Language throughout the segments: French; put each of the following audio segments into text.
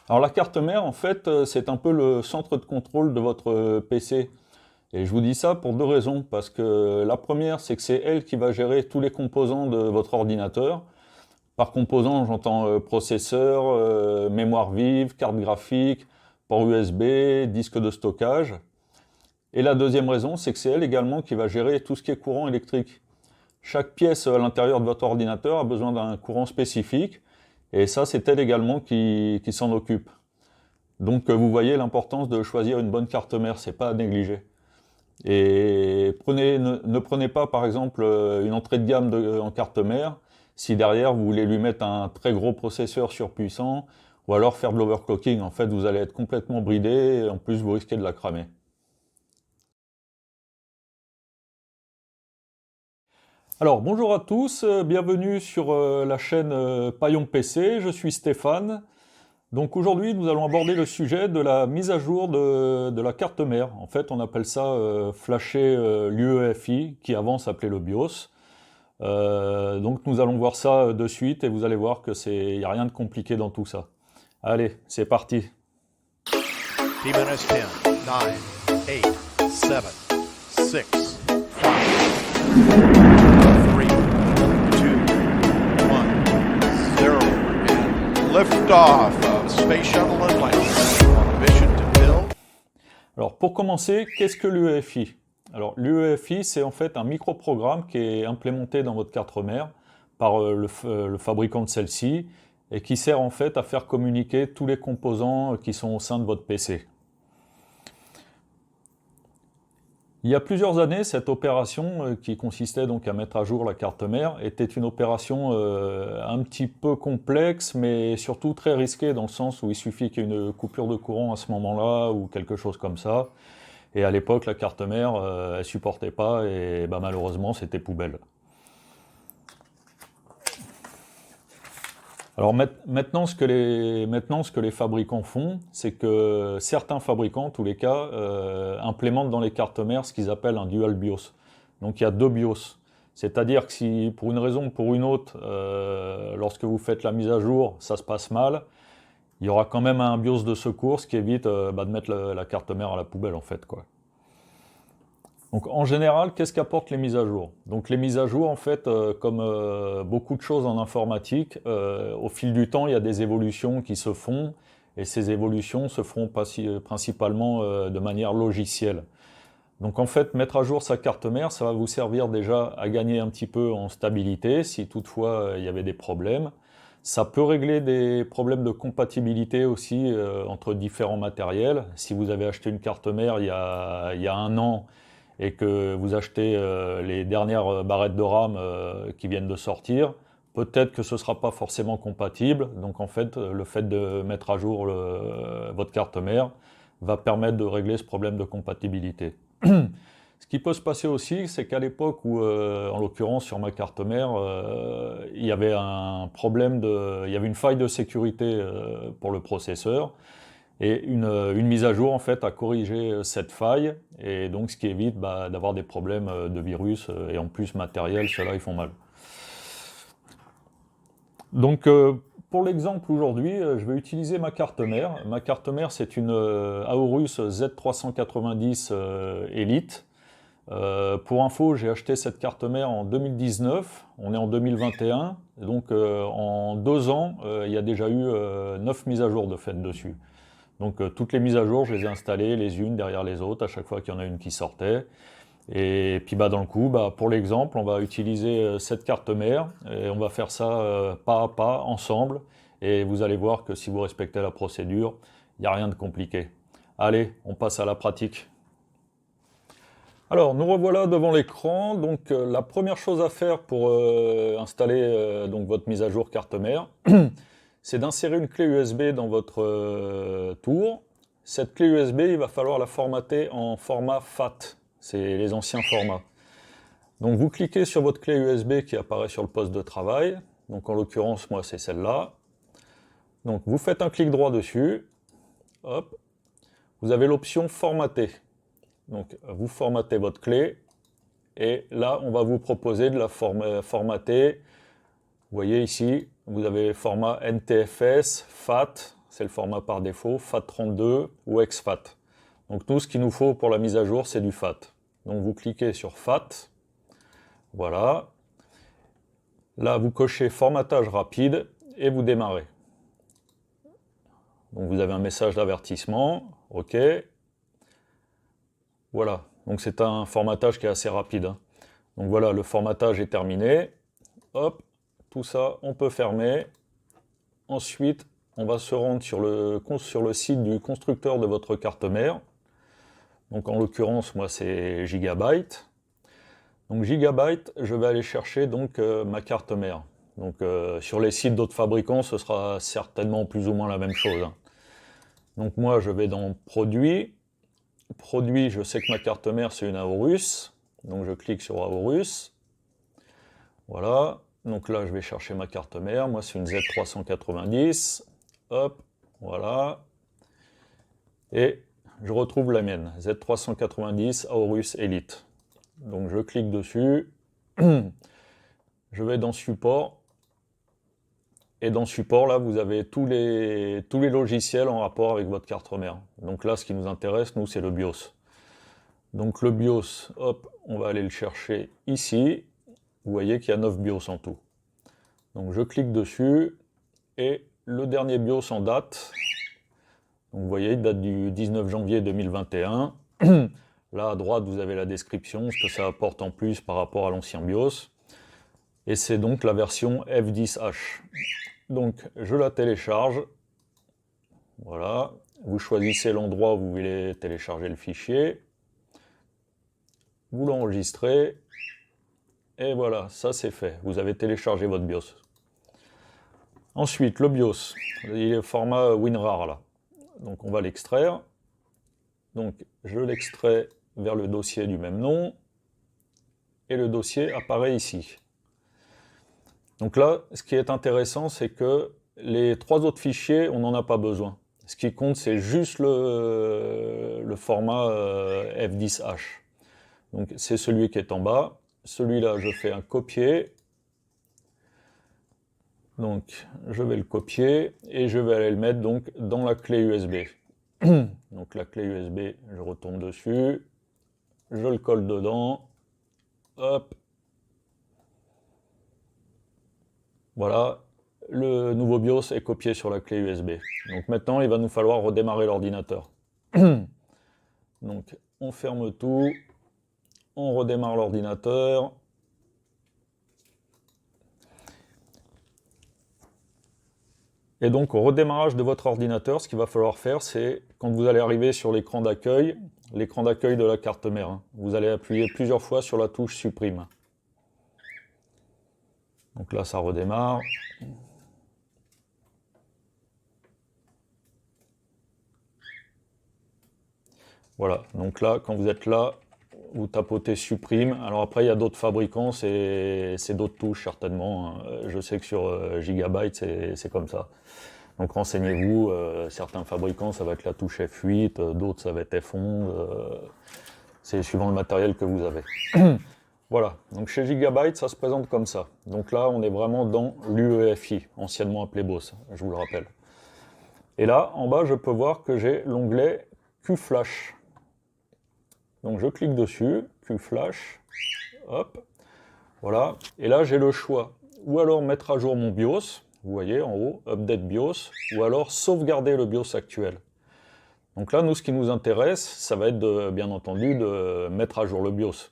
Alors la carte mère, en fait, c'est un peu le centre de contrôle de votre PC. Et je vous dis ça pour deux raisons. Parce que la première, c'est que c'est elle qui va gérer tous les composants de votre ordinateur. Par composant, j'entends processeur, mémoire vive, carte graphique, port USB, disque de stockage. Et la deuxième raison, c'est que c'est elle également qui va gérer tout ce qui est courant électrique. Chaque pièce à l'intérieur de votre ordinateur a besoin d'un courant spécifique, et ça, c'est elle également qui s'en occupe. Donc vous voyez l'importance de choisir une bonne carte mère, c'est pas à négliger. Et ne prenez pas par exemple une entrée de gamme en carte mère si derrière vous voulez lui mettre un très gros processeur surpuissant ou alors faire de l'overclocking. En fait, vous allez être complètement bridé et en plus vous risquez de la cramer. Alors bonjour à tous, bienvenue sur la chaîne Paillon PC, je suis Stéphane. Donc aujourd'hui nous allons aborder le sujet de la mise à jour de la carte mère. En fait on appelle ça flasher l'UEFI qui avant s'appelait le BIOS. Donc nous allons voir ça de suite et vous allez voir que il n'y a rien de compliqué dans tout ça. Allez, c'est parti. T-minus 10, 9, 8, 7, 6, 5, 4, 3, 2, 1, 0, and liftoff of Space Shuttle Atlantis on a mission to build. Alors pour commencer, qu'est-ce que l'UEFI? Alors l'UEFI, c'est en fait un microprogramme qui est implémenté dans votre carte mère par le fabricant de celle-ci et qui sert en fait à faire communiquer tous les composants qui sont au sein de votre PC. Il y a plusieurs années, cette opération qui consistait donc à mettre à jour la carte mère était une opération un petit peu complexe, mais surtout très risquée dans le sens où il suffit qu'il y ait une coupure de courant à ce moment-là ou quelque chose comme ça. Et à l'époque, la carte mère, elle supportait pas et bah, malheureusement, c'était poubelle. Alors maintenant, ce que les fabricants font, c'est que certains fabricants, en tous les cas, implémentent dans les cartes mères ce qu'ils appellent un dual BIOS. Donc il y a deux BIOS. C'est-à-dire que si pour une raison ou pour une autre, lorsque vous faites la mise à jour, ça se passe mal, il y aura quand même un BIOS de secours, ce qui évite de mettre la carte mère à la poubelle en fait, quoi. Donc en général, qu'est-ce qu'apportent les mises à jour? Donc les mises à jour, en fait, comme beaucoup de choses en informatique, au fil du temps, il y a des évolutions qui se font, et ces évolutions se feront principalement de manière logicielle. Donc en fait, mettre à jour sa carte mère, ça va vous servir déjà à gagner un petit peu en stabilité, si toutefois il y avait des problèmes. Ça peut régler des problèmes de compatibilité aussi entre différents matériels. Si vous avez acheté une carte mère il y a un an, et que vous achetez les dernières barrettes de RAM qui viennent de sortir, peut-être que ce ne sera pas forcément compatible. Donc en fait, le fait de mettre à jour votre carte mère va permettre de régler ce problème de compatibilité. Ce qui peut se passer aussi, c'est qu'à l'époque où, en l'occurrence sur ma carte mère, il y avait un problème il y avait une faille de sécurité pour le processeur. Et une mise à jour en fait a corrigé cette faille, et donc ce qui évite d'avoir des problèmes de virus, et en plus matériel, ceux-là ils font mal. Donc pour l'exemple aujourd'hui, je vais utiliser ma carte mère. Ma carte mère, c'est une Aorus Z390 Elite. Pour info, j'ai acheté cette carte mère en 2019, on est en 2021, et donc en 2 ans, il y a déjà eu 9 mises à jour de fait dessus. Donc toutes les mises à jour, je les ai installées les unes derrière les autres, à chaque fois qu'il y en a une qui sortait. Et puis dans le coup, pour l'exemple, on va utiliser cette carte mère, et on va faire ça pas à pas, ensemble. Et vous allez voir que si vous respectez la procédure, il n'y a rien de compliqué. Allez, on passe à la pratique. Alors, nous revoilà devant l'écran. Donc, la première chose à faire pour installer donc votre mise à jour carte mère, c'est d'insérer une clé USB dans votre tour. Cette clé USB, il va falloir la formater en format FAT. C'est les anciens formats. Donc, vous cliquez sur votre clé USB qui apparaît sur le poste de travail. Donc, en l'occurrence, moi, c'est celle-là. Donc, vous faites un clic droit dessus. Hop. Vous avez l'option formater. Donc, vous formatez votre clé, et là, on va vous proposer de la formater. Vous voyez ici, vous avez format NTFS, FAT, c'est le format par défaut, FAT32 ou exFAT. Donc nous, ce qu'il nous faut pour la mise à jour, c'est du FAT. Donc vous cliquez sur FAT, voilà. Là, vous cochez formatage rapide et vous démarrez. Donc vous avez un message d'avertissement, OK. Voilà, donc c'est un formatage qui est assez rapide, hein. Donc voilà, le formatage est terminé. Hop, tout ça, on peut fermer. Ensuite, on va se rendre sur le site du constructeur de votre carte mère. Donc en l'occurrence, moi c'est Gigabyte. Donc Gigabyte, je vais aller chercher donc ma carte mère. Donc sur les sites d'autres fabricants, ce sera certainement plus ou moins la même chose, hein. Donc moi je vais dans Produits. Produits, je sais que ma carte mère c'est une Aorus. Donc je clique sur Aorus. Voilà. Donc là je vais chercher ma carte mère. Moi c'est une Z390. Hop, voilà. Et je retrouve la mienne, Z390 Aorus Elite. Donc je clique dessus, je vais dans Support, et dans Support, là, vous avez tous les logiciels en rapport avec votre carte mère. Donc là, ce qui nous intéresse, nous, c'est le BIOS. Donc le BIOS, hop, on va aller le chercher ici. Vous voyez qu'il y a 9 BIOS en tout. Donc je clique dessus, et le dernier BIOS en date, donc vous voyez, il date du 19 janvier 2021. Là, à droite, vous avez la description, ce que ça apporte en plus par rapport à l'ancien BIOS. Et c'est donc la version F10H. Donc, je la télécharge. Voilà. Vous choisissez l'endroit où vous voulez télécharger le fichier. Vous l'enregistrez. Et voilà, ça c'est fait. Vous avez téléchargé votre BIOS. Ensuite, le BIOS. Il est au format WinRAR, là. Donc, on va l'extraire. Donc, je l'extrais vers le dossier du même nom. Et le dossier apparaît ici. Donc là, ce qui est intéressant, c'est que les 3 autres fichiers, on n'en a pas besoin. Ce qui compte, c'est juste le format F10H. Donc c'est celui qui est en bas. Celui-là, je fais un copier. Donc je vais le copier et je vais aller le mettre donc, dans la clé USB. Donc la clé USB, je retourne dessus. Je le colle dedans. Hop. Voilà, le nouveau BIOS est copié sur la clé USB. Donc maintenant, il va nous falloir redémarrer l'ordinateur. Donc, on ferme tout, on redémarre l'ordinateur. Et donc, au redémarrage de votre ordinateur, ce qu'il va falloir faire, c'est, quand vous allez arriver sur l'écran d'accueil de la carte mère, hein, vous allez appuyer plusieurs fois sur la touche Supprime. Donc là, ça redémarre. Voilà, donc là, quand vous êtes là, vous tapotez Supprime. Alors après, il y a d'autres fabricants, c'est d'autres touches certainement. Je sais que sur Gigabyte, c'est comme ça. Donc renseignez-vous, certains fabricants, ça va être la touche F8, d'autres, ça va être F11. C'est suivant le matériel que vous avez. Voilà, donc chez Gigabyte, ça se présente comme ça. Donc là, on est vraiment dans l'UEFI, anciennement appelé BOSS, je vous le rappelle. Et là, en bas, je peux voir que j'ai l'onglet QFlash. Donc je clique dessus, QFlash, hop, voilà. Et là, j'ai le choix, ou alors mettre à jour mon BIOS, vous voyez en haut, Update BIOS, ou alors sauvegarder le BIOS actuel. Donc là, nous, ce qui nous intéresse, ça va être, bien entendu, de mettre à jour le BIOS.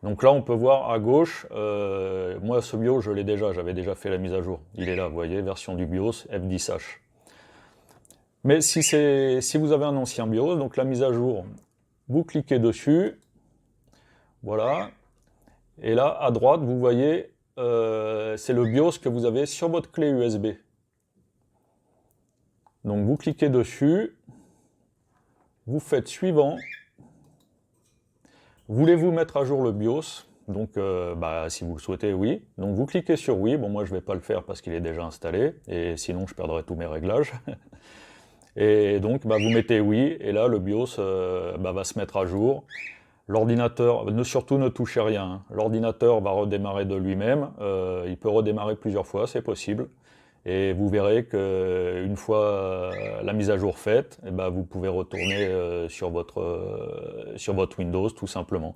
Donc là, on peut voir à gauche, moi ce BIOS, je l'ai déjà, j'avais déjà fait la mise à jour. Il est là, vous voyez, version du BIOS F10H. Mais si vous avez un ancien BIOS, donc la mise à jour, vous cliquez dessus, voilà, et là, à droite, vous voyez, c'est le BIOS que vous avez sur votre clé USB. Donc vous cliquez dessus, vous faites suivant. Voulez-vous mettre à jour le BIOS? Donc, si vous le souhaitez, oui. Donc, vous cliquez sur oui. Bon, moi, je ne vais pas le faire parce qu'il est déjà installé. Et sinon, je perdrai tous mes réglages. Et donc, vous mettez oui. Et là, le BIOS va se mettre à jour. L'ordinateur, surtout ne touchez rien, hein. L'ordinateur va redémarrer de lui-même. Il peut redémarrer plusieurs fois, c'est possible. Et vous verrez qu'une fois la mise à jour faite, eh ben, vous pouvez retourner sur votre Windows tout simplement.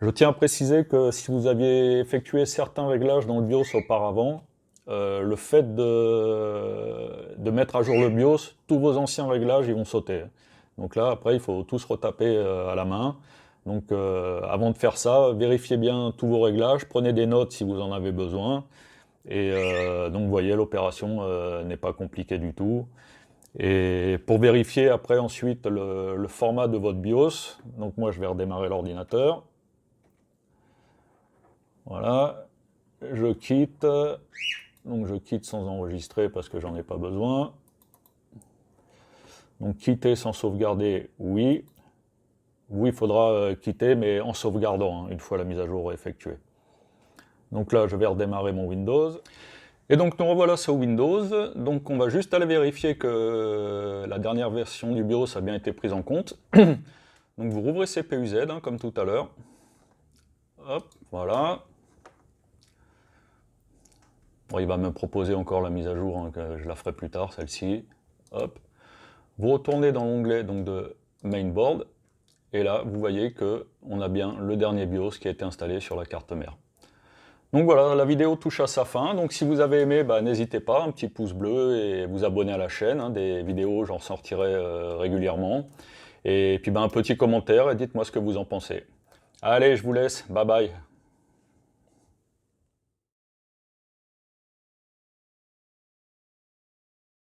Je tiens à préciser que si vous aviez effectué certains réglages dans le BIOS auparavant, le fait de mettre à jour le BIOS, tous vos anciens réglages ils vont sauter. Donc là, après, il faut tous retaper à la main. Donc avant de faire ça, vérifiez bien tous vos réglages, prenez des notes si vous en avez besoin. Et donc vous voyez, l'opération n'est pas compliquée du tout. Et pour vérifier après ensuite le format de votre BIOS, donc moi je vais redémarrer l'ordinateur. Voilà, je quitte. Donc je quitte sans enregistrer parce que j'en ai pas besoin. Donc quitter sans sauvegarder, oui. Oui, il faudra quitter, mais en sauvegardant, hein, une fois la mise à jour effectuée. Donc là, je vais redémarrer mon Windows. Et donc nous revoilà sur Windows. Donc on va juste aller vérifier que la dernière version du BIOS a bien été prise en compte. Donc vous rouvrez CPU-Z, hein, comme tout à l'heure. Hop, voilà. Bon, il va me proposer encore la mise à jour, hein, que je la ferai plus tard, celle-ci. Hop. Vous retournez dans l'onglet de Mainboard. Et là, vous voyez qu'on a bien le dernier BIOS qui a été installé sur la carte mère. Donc voilà, la vidéo touche à sa fin. Donc si vous avez aimé, n'hésitez pas, un petit pouce bleu et vous abonner à la chaîne. Hein, des vidéos, j'en sortirai régulièrement. Et puis un petit commentaire et dites-moi ce que vous en pensez. Allez, je vous laisse. Bye bye.